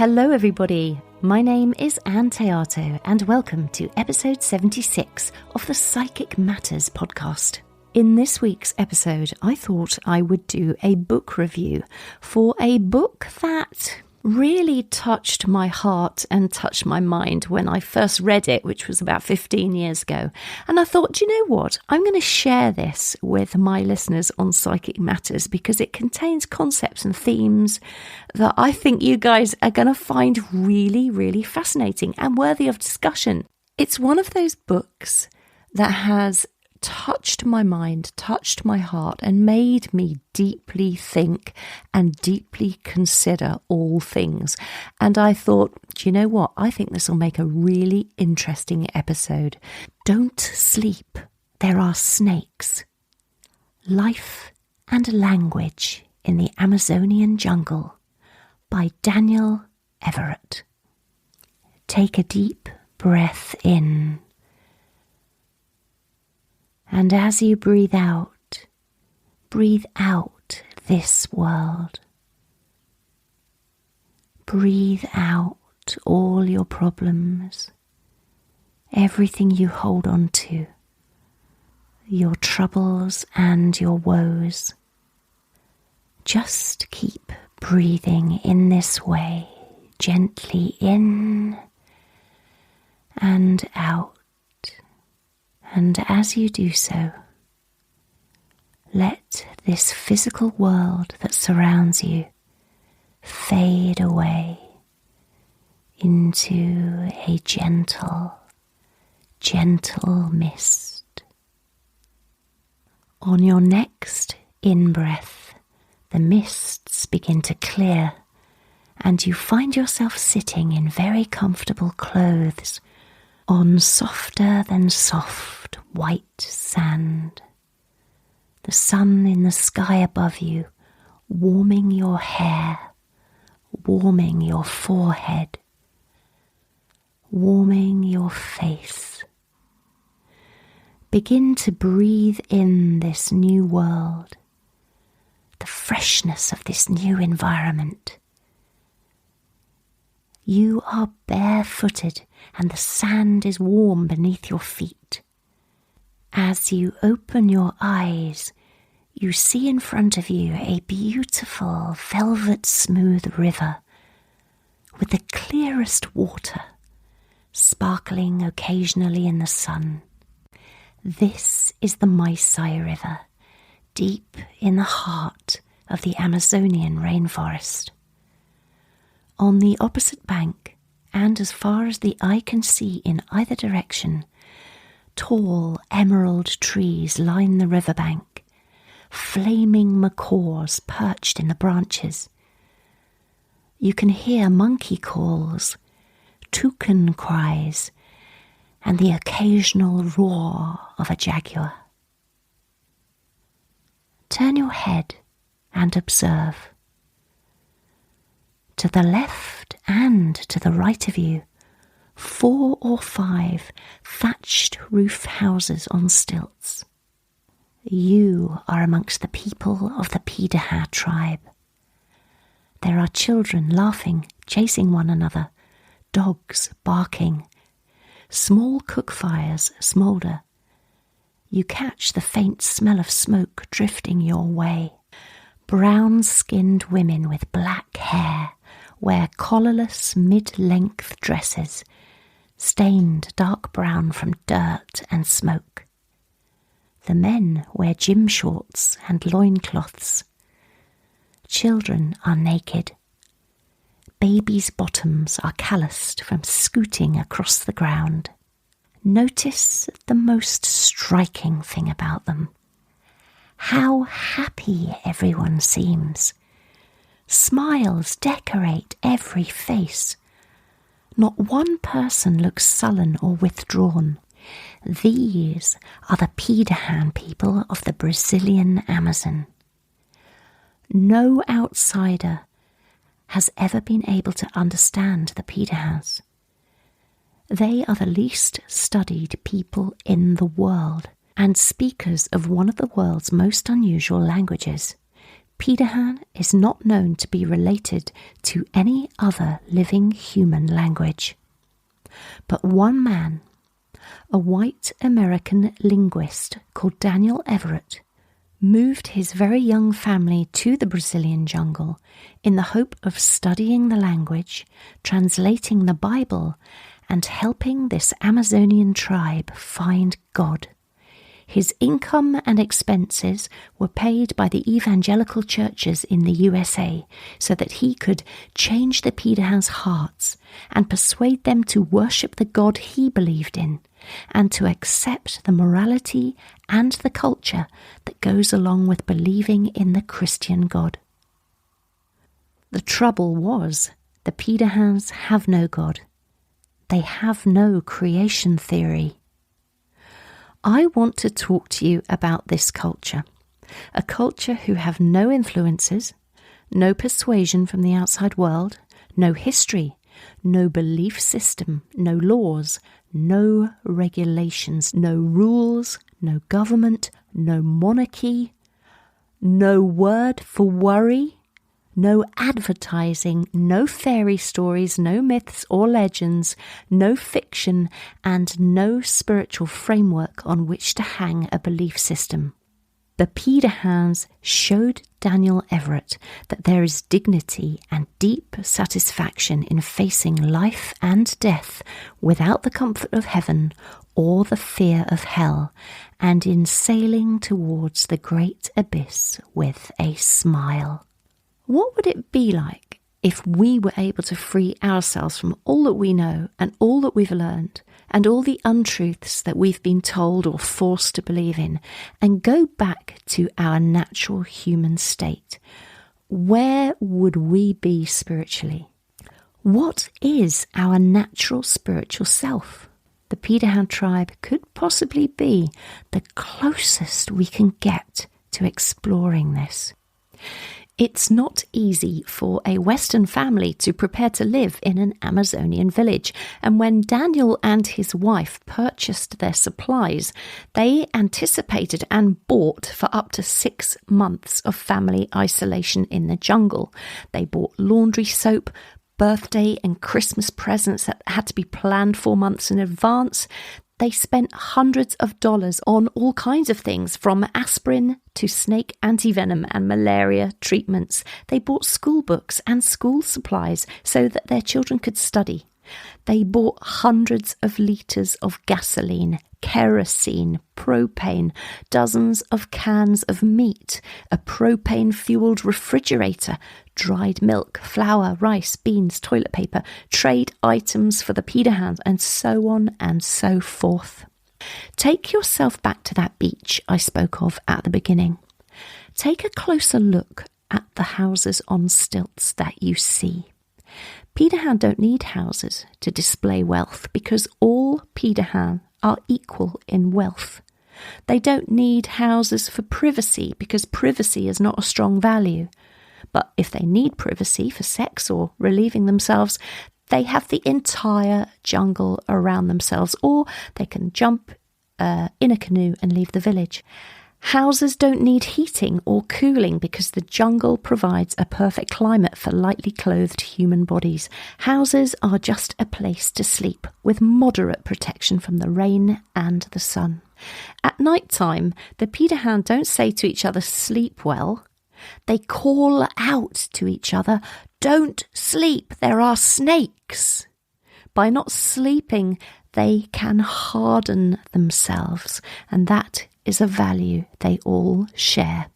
Hello everybody, my name is Ann Théato and welcome to episode 76 of the Psychic Matters podcast. In this week's episode, I thought I would do a book review for a book that really touched my heart and touched my mind when I first read it, which was about 15 years ago. And I thought, do you know what? I'm going to share this with my listeners on Psychic Matters because it contains concepts and themes that I think you guys are going to find really, really fascinating and worthy of discussion. It's one of those books that has touched my mind, touched my heart, and made me deeply think and deeply consider all things. And I thought, do you know what? I think this will make a really interesting episode. Don't sleep. There are snakes. Life and Language in the Amazonian Jungle by Daniel Everett. Take a deep breath in. And as you breathe out this world. Breathe out all your problems, everything you hold on to, your troubles and your woes. Just keep breathing in this way, gently in and out. And as you do so, let this physical world that surrounds you fade away into a gentle mist. On your next in-breath, the mists begin to clear, and you find yourself sitting in very comfortable clothes on softer than soft white sand. The sun in the sky above you, warming your hair, warming your forehead, warming your face. Begin to breathe in this new world, the freshness of this new environment. You are barefooted and the sand is warm beneath your feet. As you open your eyes, you see in front of you a beautiful velvet smooth river with the clearest water, sparkling occasionally in the sun. This is the Maasai River, deep in the heart of the Amazonian rainforest. On the opposite bank, and as far as the eye can see in either direction, tall emerald trees line the riverbank, flaming macaws perched in the branches. You can hear monkey calls, toucan cries, and the occasional roar of a jaguar. Turn your head and observe. To the left and to the right of you, 4 or 5 thatched roof houses on stilts. You are amongst the people of the Pirahã tribe. There are children laughing, chasing one another, dogs barking. Small cook fires smoulder. You catch the faint smell of smoke drifting your way. Brown-skinned women with black hair wear collarless mid-length dresses, stained dark brown from dirt and smoke. The men wear gym shorts and loincloths. Children are naked. Babies' bottoms are calloused from scooting across the ground. Notice the most striking thing about them. How happy everyone seems. Smiles decorate every face. Not one person looks sullen or withdrawn. These are the Pirahã people of the Brazilian Amazon. No outsider has ever been able to understand the Pirahãs. They are the least studied people in the world and speakers of one of the world's most unusual languages, Pirahã is not known to be related to any other living human language. But one man, a white American linguist called Daniel Everett, moved his very young family to the Brazilian jungle in the hope of studying the language, translating the Bible, and helping this Amazonian tribe find God. His income and expenses were paid by the evangelical churches in the USA so that he could change the Pirahã's hearts and persuade them to worship the God he believed in and to accept the morality and the culture that goes along with believing in the Christian God. The trouble was, the Pirahãs have no God. They have no creation theory. I want to talk to you about this culture, a culture who have no influences, no persuasion from the outside world, no history, no belief system, no laws, no regulations, no rules, no government, no monarchy, no word for worry, no advertising, no fairy stories, no myths or legends, no fiction, and no spiritual framework on which to hang a belief system. The Pirahãs showed Daniel Everett that there is dignity and deep satisfaction in facing life and death without the comfort of heaven or the fear of hell, and in sailing towards the great abyss with a smile. What would it be like if we were able to free ourselves from all that we know and all that we've learned and all the untruths that we've been told or forced to believe in and go back to our natural human state? Where would we be spiritually? What is our natural spiritual self? The Pirahã tribe could possibly be the closest we can get to exploring this. It's not easy for a Western family to prepare to live in an Amazonian village, and when Daniel and his wife purchased their supplies, they anticipated and bought for up to 6 months of family isolation in the jungle. They bought laundry soap, birthday and Christmas presents that had to be planned 4 months in advance. They spent hundreds of dollars on all kinds of things, from aspirin to snake antivenom and malaria treatments. They bought school books and school supplies so that their children could study. They bought hundreds of litres of gasoline, kerosene, propane, dozens of cans of meat, a propane-fueled refrigerator, dried milk, flour, rice, beans, toilet paper, trade items for the Pirahãs, and so on and so forth. Take yourself back to that beach I spoke of at the beginning. Take a closer look at the houses on stilts that you see. Pirahã don't need houses to display wealth because all Pirahã are equal in wealth. They don't need houses for privacy because privacy is not a strong value. But if they need privacy for sex or relieving themselves, they have the entire jungle around themselves, or they can jump in a canoe and leave the village. Houses don't need heating or cooling because the jungle provides a perfect climate for lightly clothed human bodies. Houses are just a place to sleep with moderate protection from the rain and the sun. At night time, the Pirahã don't say to each other, "Sleep well." They call out to each other, "Don't sleep, there are snakes." By not sleeping, they can harden themselves, and that is a value they all share.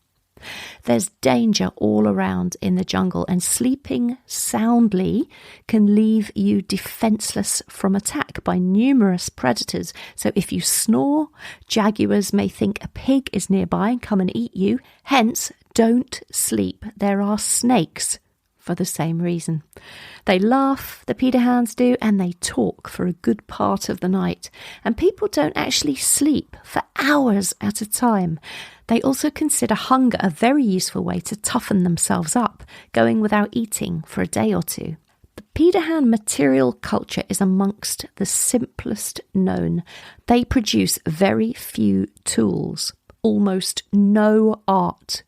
There's danger all around in the jungle, and sleeping soundly can leave you defenseless from attack by numerous predators. So if you snore, jaguars may think a pig is nearby and come and eat you. Hence, don't sleep. There are snakes for the same reason. They laugh, the Pirahãs do, and they talk for a good part of the night. And people don't actually sleep for hours at a time. They also consider hunger a very useful way to toughen themselves up, going without eating for a day or two. The Pirahã material culture is amongst the simplest known. They produce very few tools, almost no art.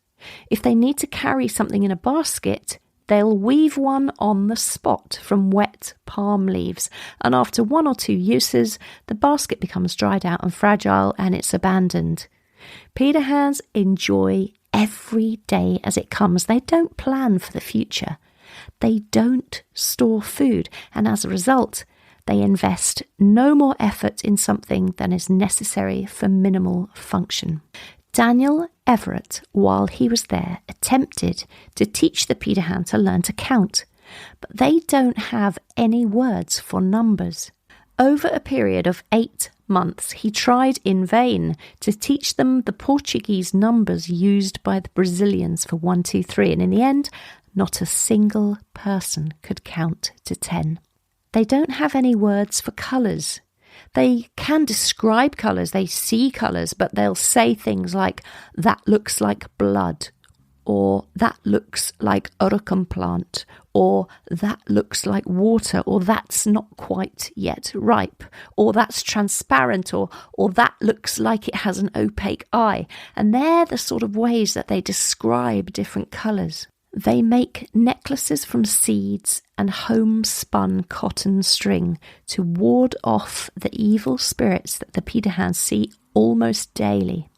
If they need to carry something in a basket, they'll weave one on the spot from wet palm leaves, and after 1 or 2 uses, the basket becomes dried out and fragile and it's abandoned. Pirahãs enjoy every day as it comes. They don't plan for the future. They don't store food, and as a result, they invest no more effort in something than is necessary for minimal function. Daniel Everett, while he was there, attempted to teach the Pirahã to learn to count, but they don't have any words for numbers. Over a period of 8 months, he tried in vain to teach them the Portuguese numbers used by the Brazilians for 1, 2, 3, and in the end, not a single person could count to 10. They don't have any words for colours. They can describe colours, they see colours, but they'll say things like, that looks like blood, or that looks like urucum plant, or that looks like water, or that's not quite yet ripe, or that's transparent, or that looks like it has an opaque eye. And they're the sort of ways that they describe different colours. They make necklaces from seeds and homespun cotton string to ward off the evil spirits that the Pirahãs see almost daily.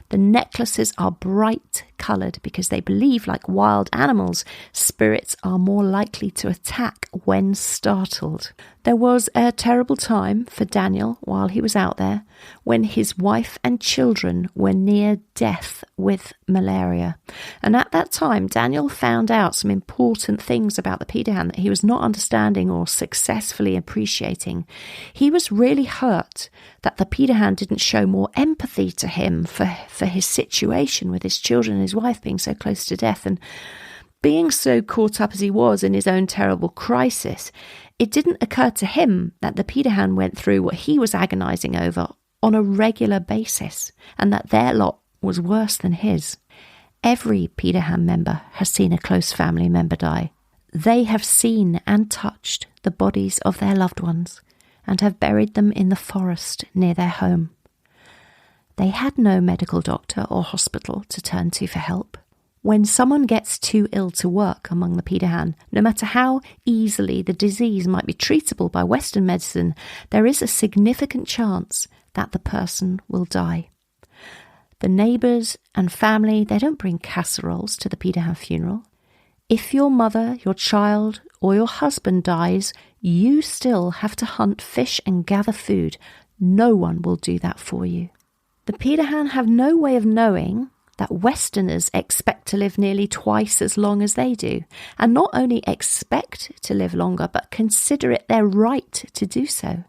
The necklaces are bright coloured because they believe, like wild animals, spirits are more likely to attack when startled. There was a terrible time for Daniel while he was out there when his wife and children were near death with malaria. And at that time, Daniel found out some important things about the Pirahã that he was not understanding or successfully appreciating. He was really hurt that the Pirahã didn't show more empathy to him for his situation with his children and his wife being so close to death, and being so caught up as he was in his own terrible crisis, it didn't occur to him that the Pirahã went through what he was agonising over on a regular basis, and that their lot was worse than his. Every Pirahã member has seen a close family member die. They have seen and touched the bodies of their loved ones and have buried them in the forest near their home. They had no medical doctor or hospital to turn to for help. When someone gets too ill to work among the Pirahã, no matter how easily the disease might be treatable by Western medicine, there is a significant chance that the person will die. The neighbours and family, they don't bring casseroles to the Pirahã funeral. If your mother, your child, or your husband dies, you still have to hunt fish and gather food. No one will do that for you. The Pirahã have no way of knowing that Westerners expect to live nearly twice as long as they do, and not only expect to live longer, but consider it their right to do so.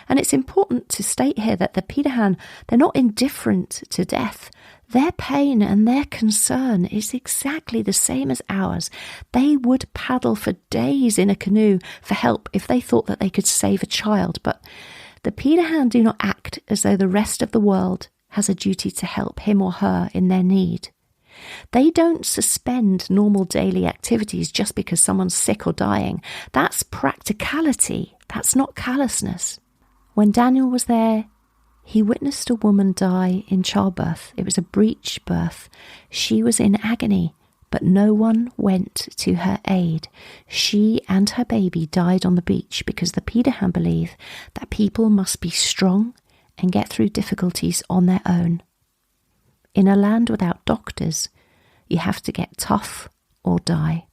And it's important to state here that the Pirahã, they're not indifferent to death. Their pain and their concern is exactly the same as ours. They would paddle for days in a canoe for help if they thought that they could save a child, but the Pirahã do not act as though the rest of the world has a duty to help him or her in their need. They don't suspend normal daily activities just because someone's sick or dying. That's practicality. That's not callousness. When Daniel was there, he witnessed a woman die in childbirth. It was a breech birth. She was in agony, but no one went to her aid. She and her baby died on the beach because the Pirahã believe that people must be strong and get through difficulties on their own. In a land without doctors, you have to get tough or die.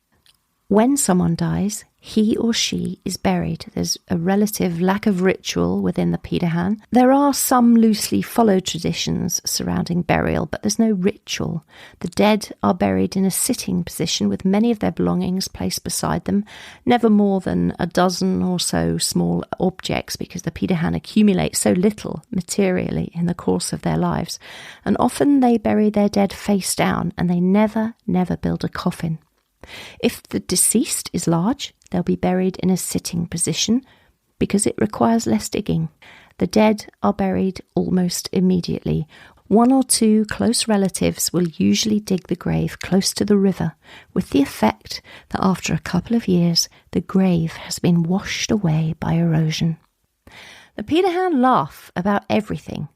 When someone dies, he or she is buried. There's a relative lack of ritual within the Pirahã. There are some loosely followed traditions surrounding burial, but there's no ritual. The dead are buried in a sitting position with many of their belongings placed beside them, never more than a dozen or so small objects, because the Pirahã accumulate so little materially in the course of their lives. And often they bury their dead face down, and they never build a coffin. If the deceased is large, they'll be buried in a sitting position because it requires less digging. The dead are buried almost immediately. 1 or 2 close relatives will usually dig the grave close to the river, with the effect that after a couple of years, the grave has been washed away by erosion. The Pirahã laugh about everything.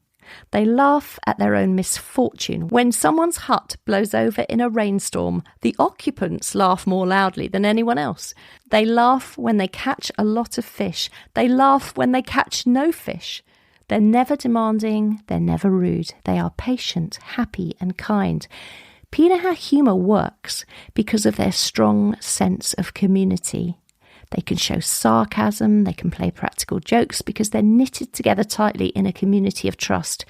They laugh at their own misfortune. When someone's hut blows over in a rainstorm, the occupants laugh more loudly than anyone else. They laugh when they catch a lot of fish. They laugh when they catch no fish. They're never demanding, they're never rude. They are patient, happy and kind. Pirahã humour works because of their strong sense of community. They can show sarcasm, they can play practical jokes because they're knitted together tightly in a community of trust.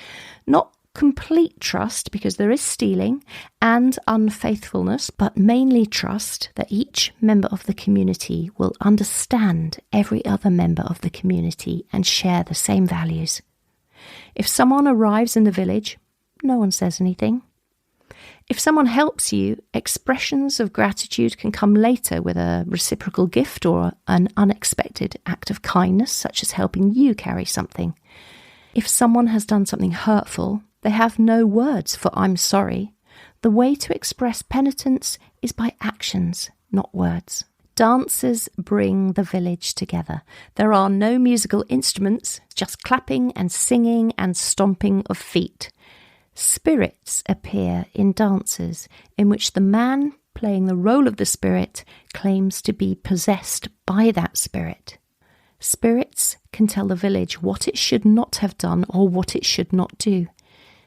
Not complete trust because there is stealing and unfaithfulness, but mainly trust that each member of the community will understand every other member of the community and share the same values. If someone arrives in the village, no one says anything. If someone helps you, expressions of gratitude can come later with a reciprocal gift or an unexpected act of kindness, such as helping you carry something. If someone has done something hurtful, they have no words for "I'm sorry." The way to express penitence is by actions, not words. Dances bring the village together. There are no musical instruments, just clapping and singing and stomping of feet. Spirits appear in dances in which the man playing the role of the spirit claims to be possessed by that spirit. Spirits can tell the village what it should not have done or what it should not do.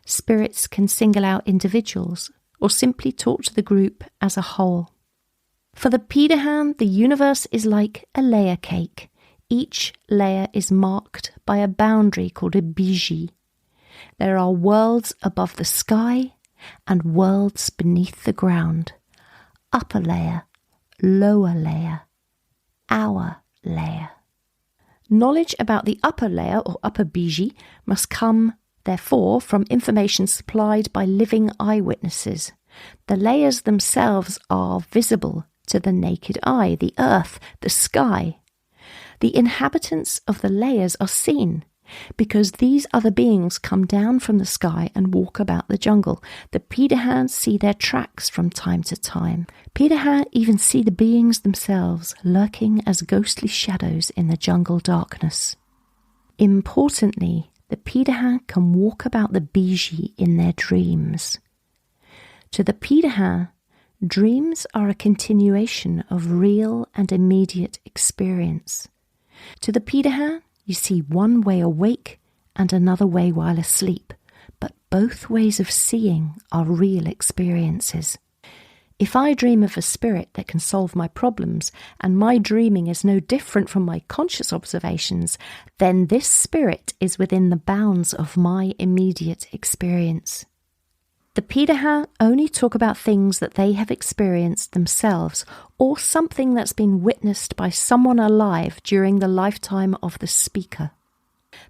Spirits can single out individuals or simply talk to the group as a whole. For the Pirahã, the universe is like a layer cake. Each layer is marked by a boundary called a biji. There are worlds above the sky and worlds beneath the ground. Upper layer, lower layer, our layer. Knowledge about the upper layer or upper biji must come, therefore, from information supplied by living eyewitnesses. The layers themselves are visible to the naked eye, the earth, the sky. The inhabitants of the layers are seen, because these other beings come down from the sky and walk about the jungle. The Pirahã see their tracks from time to time. Pirahã even see the beings themselves lurking as ghostly shadows in the jungle darkness. Importantly, the Pirahã can walk about the biji in their dreams. To the Pirahã, dreams are a continuation of real and immediate experience. To the Pirahã, you see one way awake and another way while asleep, but both ways of seeing are real experiences. If I dream of a spirit that can solve my problems, and my dreaming is no different from my conscious observations, then this spirit is within the bounds of my immediate experience. The Pirahã only talk about things that they have experienced themselves or something that's been witnessed by someone alive during the lifetime of the speaker.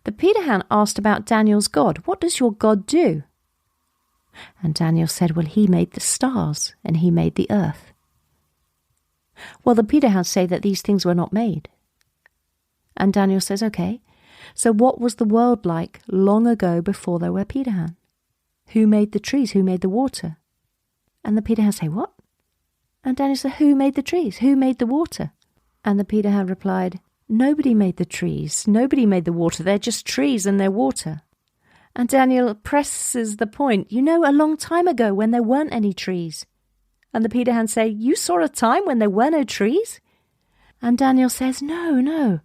The Pirahã asked about Daniel's God. What does your God do? And Daniel said, well, he made the stars and he made the earth. Well, the Pirahã say that these things were not made. And Daniel says, okay, so what was the world like long ago before there were Pirahã? Who made the trees? Who made the water? And the Pirahã say, what? And Daniel said, who made the trees? Who made the water? And the Pirahã replied, nobody made the trees. Nobody made the water. They're just trees and they're water. And Daniel presses the point, you know, a long time ago when there weren't any trees. And the Pirahã say, you saw a time when there were no trees? And Daniel says, no.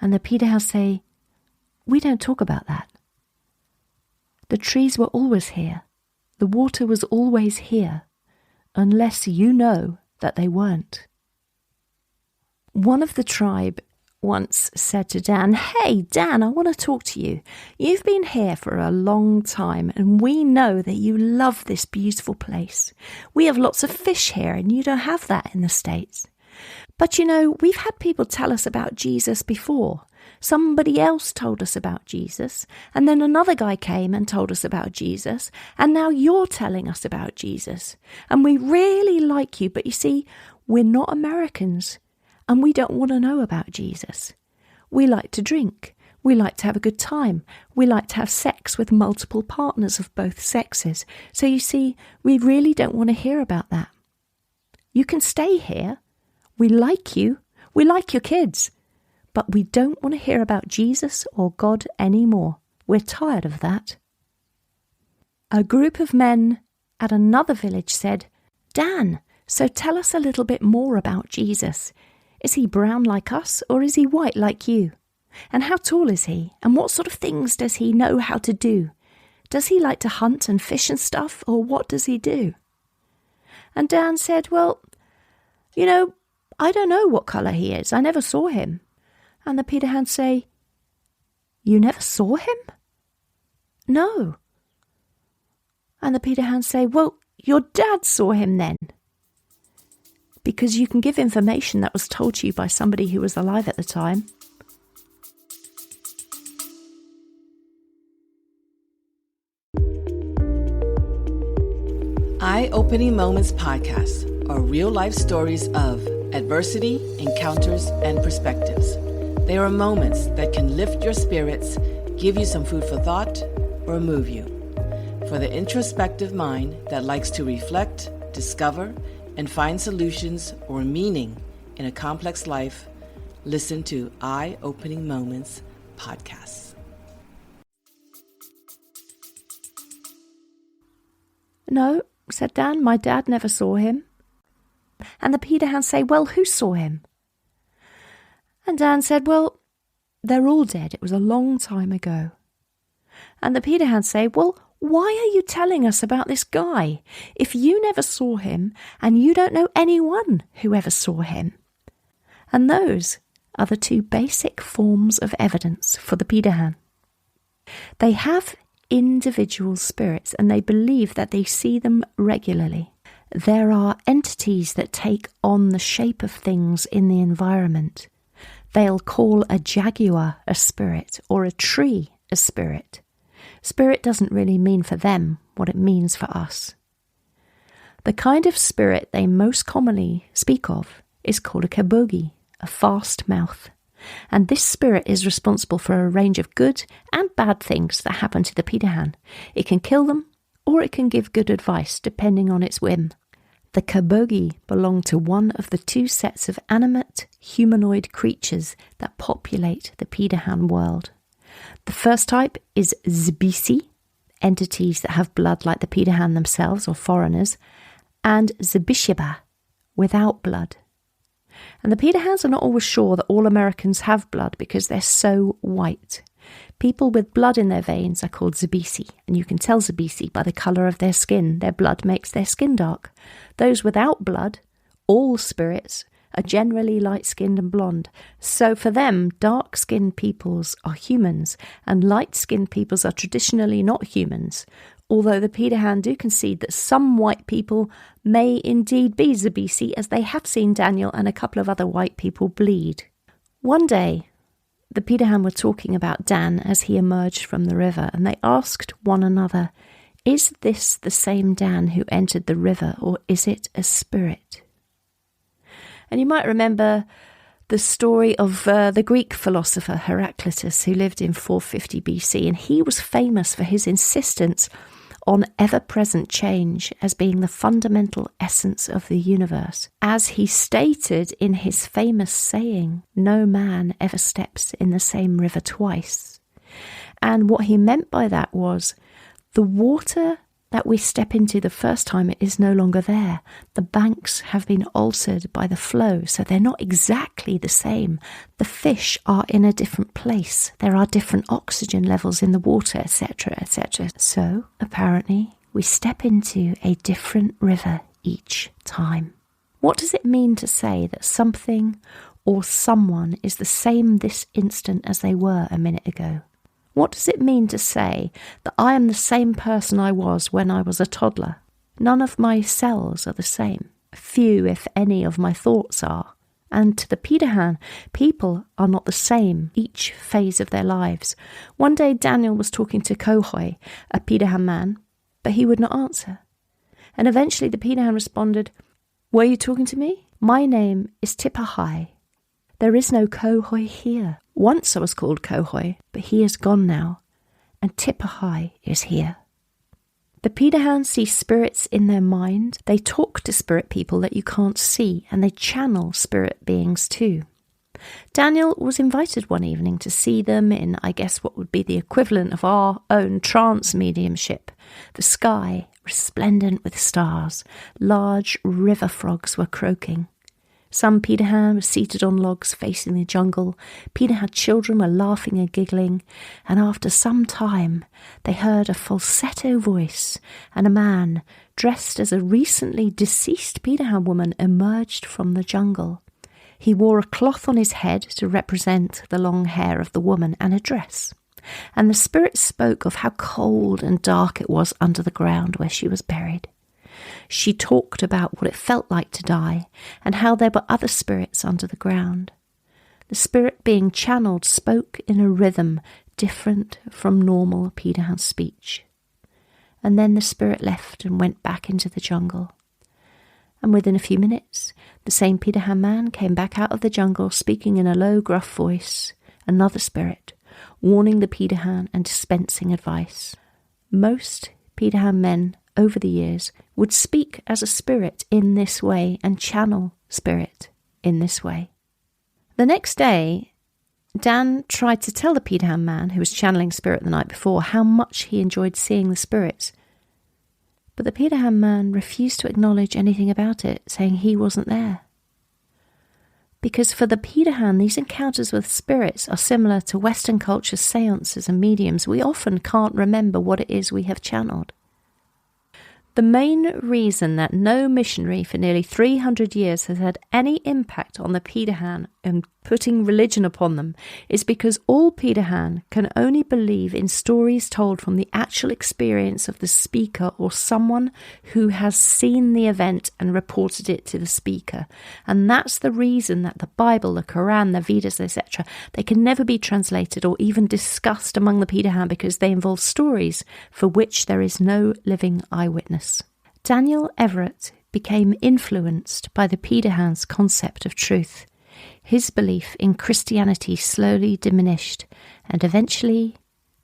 And the Pirahã say, we don't talk about that. The trees were always here. The water was always here, unless you know that they weren't. One of the tribe once said to Dan, hey, Dan, I want to talk to you. You've been here for a long time, and we know that you love this beautiful place. We have lots of fish here, and you don't have that in the States. But you know, we've had people tell us about Jesus before. Somebody else told us about Jesus, and then another guy came and told us about Jesus, and now you're telling us about Jesus. And we really like you, but you see, we're not Americans, and we don't want to know about Jesus. We like to drink. We like to have a good time. We like to have sex with multiple partners of both sexes. So you see, we really don't want to hear about that. You can stay here. We like you. We like your kids. But we don't want to hear about Jesus or God anymore. We're tired of that. A group of men at another village said, Dan, so tell us a little bit more about Jesus. Is he brown like us, or is he white like you? And how tall is he? And what sort of things does he know how to do? Does he like to hunt and fish and stuff, or what does he do? And Dan said, well, I don't know what colour he is. I never saw him. And the Pirahã say, you never saw him? No. And the Pirahã say, well, your dad saw him then. Because you can give information that was told to you by somebody who was alive at the time. Eye-Opening Moments podcasts are real-life stories of adversity, encounters, and perspectives. They are moments that can lift your spirits, give you some food for thought, or move you. For the introspective mind that likes to reflect, discover, and find solutions or meaning in a complex life, listen to Eye-Opening Moments podcasts. No, said Dan, my dad never saw him. And the Pirahã say, well, who saw him? And Dan said, well, they're all dead. It was a long time ago. And the Pirahã say, well, why are you telling us about this guy if you never saw him and you don't know anyone who ever saw him? And those are the two basic forms of evidence for the Pirahã. They have individual spirits and they believe that they see them regularly. There are entities that take on the shape of things in the environment. They'll call a jaguar a spirit or a tree a spirit. Spirit doesn't really mean for them what it means for us. The kind of spirit they most commonly speak of is called a kabogi, a fast mouth. And this spirit is responsible for a range of good and bad things that happen to the Pirahã. It can kill them, or it can give good advice, depending on its whim. The kabogi belong to one of the two sets of animate, humanoid creatures that populate the Pirahã world. The first type is Zbisi, entities that have blood like the Pirahã themselves or foreigners, and Zbisheba, without blood. And the Pirahãs are not always sure that all Americans have blood because they're so white. People with blood in their veins are called Zbisi, and you can tell Zbisi by the colour of their skin. Their blood makes their skin dark. Those without blood, all spirits, are generally light-skinned and blonde. So for them, dark-skinned peoples are humans, and light-skinned peoples are traditionally not humans, although the Pirahã do concede that some white people may indeed be Zbisi, as they have seen Daniel and a couple of other white people bleed. One day, the Pirahã were talking about Dan as he emerged from the river, and they asked one another, is this the same Dan who entered the river, or is it a spirit? And you might remember the story of the Greek philosopher Heraclitus, who lived in 450 BC, and he was famous for his insistence on ever-present change as being the fundamental essence of the universe. As he stated in his famous saying, no man ever steps in the same river twice. And what he meant by that was, the water that we step into the first time is no longer there. The banks have been altered by the flow, so they're not exactly the same. The fish are in a different place. There are different oxygen levels in the water, etc., etc. So, apparently, we step into a different river each time. What does it mean to say that something or someone is the same this instant as they were a minute ago? What does it mean to say that I am the same person I was when I was a toddler? None of my cells are the same. Few, if any, of my thoughts are. And to the Pirahã, people are not the same each phase of their lives. One day Daniel was talking to Kohoi, a Pirahã man, but he would not answer. And eventually the Pirahã responded, were you talking to me? My name is Tipahai. There is no Kohoi here. Once I was called Kohoi, but he is gone now, and Tipahai is here. The Pirahã see spirits in their mind. They talk to spirit people that you can't see, and they channel spirit beings too. Daniel was invited one evening to see them in, I guess, what would be the equivalent of our own trance mediumship. The sky, resplendent with stars, large river frogs were croaking. Some Pirahã were seated on logs facing the jungle. Pirahã children were laughing and giggling, and after some time they heard a falsetto voice, and a man dressed as a recently deceased Pirahã woman emerged from the jungle. He wore a cloth on his head to represent the long hair of the woman and a dress, and the spirit spoke of how cold and dark it was under the ground where she was buried. She talked about what it felt like to die and how there were other spirits under the ground. The spirit being channeled spoke in a rhythm different from normal Pirahã speech. And then the spirit left and went back into the jungle. And within a few minutes, the same Pirahã man came back out of the jungle speaking in a low, gruff voice, another spirit, warning the Pirahã and dispensing advice. Most Pirahã men over the years would speak as a spirit in this way and channel spirit in this way. The next day, Dan tried to tell the Pirahã man who was channeling spirit the night before how much he enjoyed seeing the spirits. But the Pirahã man refused to acknowledge anything about it, saying he wasn't there. Because for the Pirahã, these encounters with spirits are similar to Western culture's seances and mediums. We often can't remember what it is we have channeled. The main reason that no missionary for nearly 300 years has had any impact on the Pirahã and putting religion upon them is because all Pirahã can only believe in stories told from the actual experience of the speaker or someone who has seen the event and reported it to the speaker. And that's the reason that the Bible, the Quran, the Vedas, etc., they can never be translated or even discussed among the Pirahã because they involve stories for which there is no living eyewitness. Daniel Everett became influenced by the Pirahã's concept of truth. His belief in Christianity slowly diminished, and eventually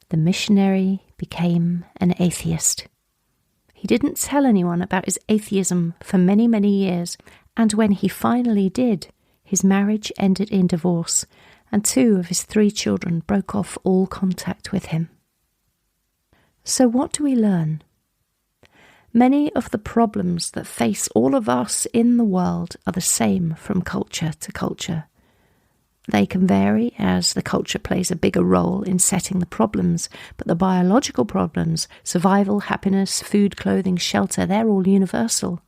the missionary became an atheist. He didn't tell anyone about his atheism for many, many years, and when he finally did, his marriage ended in divorce, and 2 of his 3 children broke off all contact with him. So what do we learn? Many of the problems that face all of us in the world are the same from culture to culture. They can vary as the culture plays a bigger role in setting the problems, but the biological problems, survival, happiness, food, clothing, shelter, they're all universal.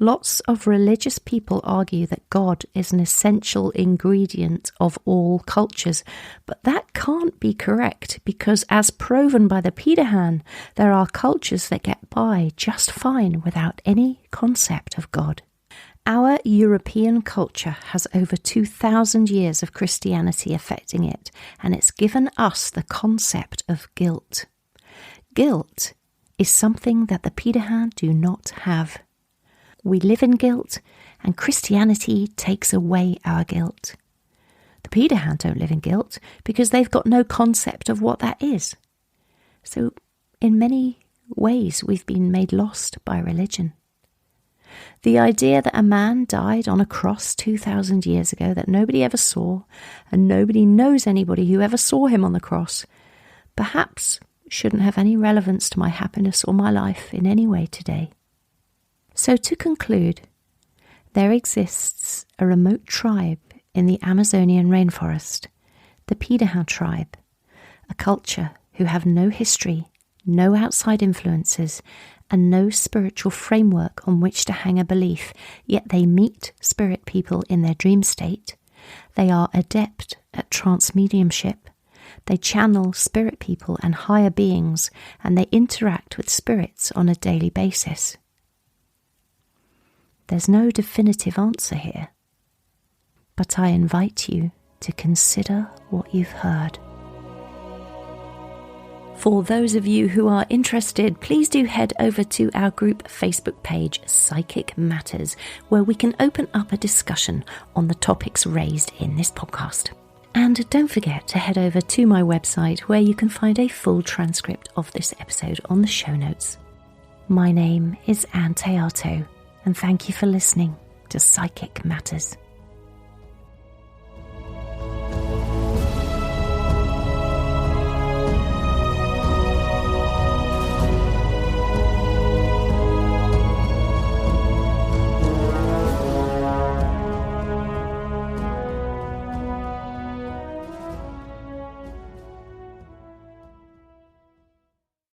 Lots of religious people argue that God is an essential ingredient of all cultures, but that can't be correct because, as proven by the Pirahã, there are cultures that get by just fine without any concept of God. Our European culture has over 2,000 years of Christianity affecting it, and it's given us the concept of guilt. Guilt is something that the Pirahã do not have. We live in guilt, and Christianity takes away our guilt. The Pirahã don't live in guilt because they've got no concept of what that is. So, in many ways, we've been made lost by religion. The idea that a man died on a cross 2,000 years ago that nobody ever saw, and nobody knows anybody who ever saw him on the cross, perhaps shouldn't have any relevance to my happiness or my life in any way today. So to conclude, there exists a remote tribe in the Amazonian rainforest, the Pirahã tribe, a culture who have no history, no outside influences, and no spiritual framework on which to hang a belief, yet they meet spirit people in their dream state. They are adept at trance mediumship. They channel spirit people and higher beings, and they interact with spirits on a daily basis. There's no definitive answer here, but I invite you to consider what you've heard. For those of you who are interested, please do head over to our group Facebook page, Psychic Matters, where we can open up a discussion on the topics raised in this podcast. And don't forget to head over to my website where you can find a full transcript of this episode on the show notes. My name is Ann Théato, and thank you for listening to Psychic Matters.